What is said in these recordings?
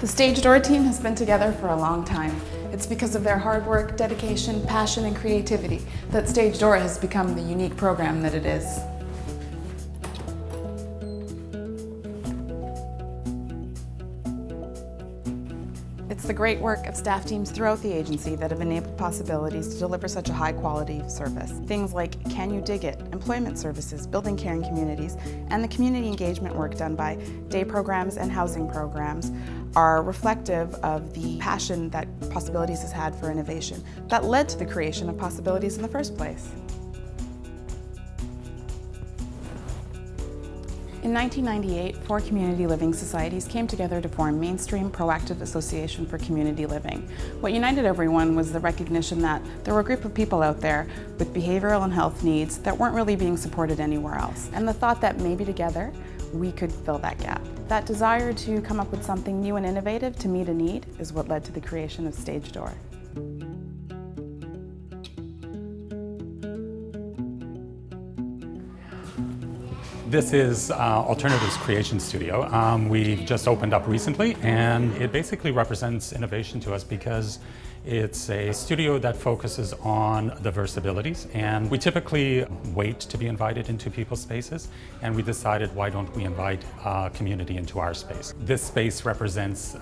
The Stage Door team has been together for a long time. It's because of their hard work, dedication, passion, and creativity that Stage Door has become the unique program that it is. It's the great work of staff teams throughout the agency that have enabled posAbilities to deliver such a high quality service. Things like Can You Dig It?, employment services, building caring communities, and the community engagement work done by day programs and housing programs are reflective of the passion that posAbilities has had for innovation that led to the creation of posAbilities in the first place. In 1998, 4 community living societies came together to form Mainstream Proactive Association for Community Living. What united everyone was the recognition that there were a group of people out there with behavioral and health needs that weren't really being supported anywhere else, and the thought that maybe together we could fill that gap. That desire to come up with something new and innovative to meet a need is what led to the creation of Stage Door. This is Alternatives Creation Studio. We've just opened up recently, and it basically represents innovation to us because it's a studio that focuses on diverse abilities, and we typically wait to be invited into people's spaces, and we decided why don't we invite community into our space. This space represents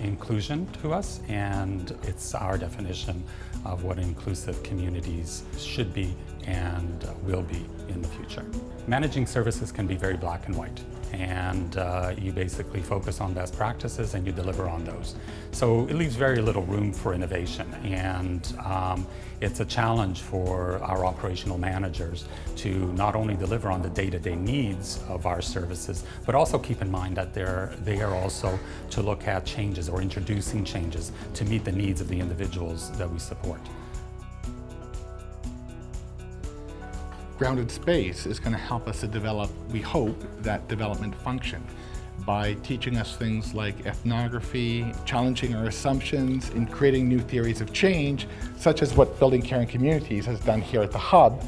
inclusion to us, and it's our definition of what inclusive communities should be and will be in the future. Managing services can be very black and white, and you basically focus on best practices and you deliver on those. So it leaves very little room for innovation, and it's a challenge for our operational managers to not only deliver on the day-to-day needs of our services, but also keep in mind that they are also to look at changes or introducing changes to meet the needs of the individuals that we support. Grounded space is going to help us to develop, we hope, that development function by teaching us things like ethnography, challenging our assumptions, and creating new theories of change, such as what Building Caring Communities has done here at the Hub.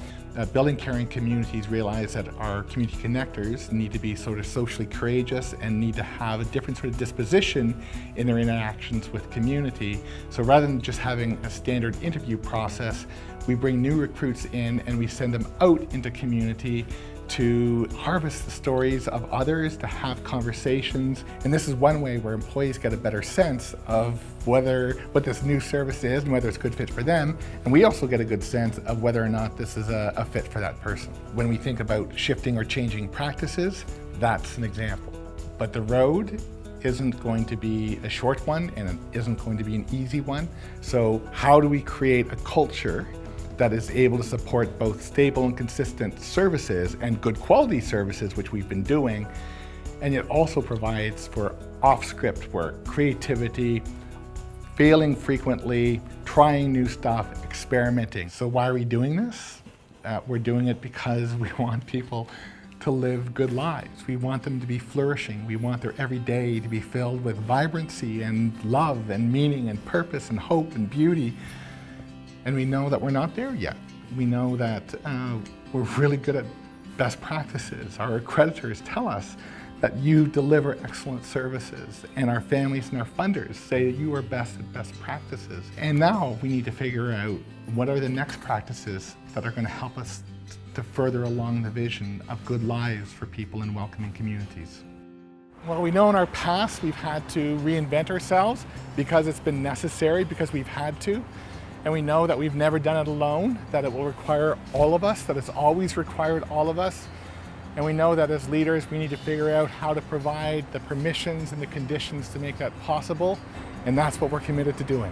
Building Caring Communities realize that our community connectors need to be sort of socially courageous and need to have a different sort of disposition in their interactions with community. So rather than just having a standard interview process, we bring new recruits in and we send them out into community to harvest the stories of others, to have conversations. And this is one way where employees get a better sense of what this new service is and whether it's a good fit for them. And we also get a good sense of whether or not this is a fit for that person. When we think about shifting or changing practices, that's an example. But the road isn't going to be a short one, and it isn't going to be an easy one. So how do we create a culture that is able to support both stable and consistent services and good quality services, which we've been doing, and it also provides for off-script work, creativity, failing frequently, trying new stuff, experimenting. So why are we doing this? We're doing it because we want people to live good lives. We want them to be flourishing. We want their every day to be filled with vibrancy and love and meaning and purpose and hope and beauty. And we know that we're not there yet. We know that we're really good at best practices. Our accreditors tell us that you deliver excellent services, and our families and our funders say that you are best at best practices. And now we need to figure out what are the next practices that are going to help us to further along the vision of good lives for people in welcoming communities. Well, we know in our past we've had to reinvent ourselves because it's been necessary, because we've had to. And we know that we've never done it alone, that it will require all of us, that it's always required all of us. And we know that as leaders, we need to figure out how to provide the permissions and the conditions to make that possible. And that's what we're committed to doing.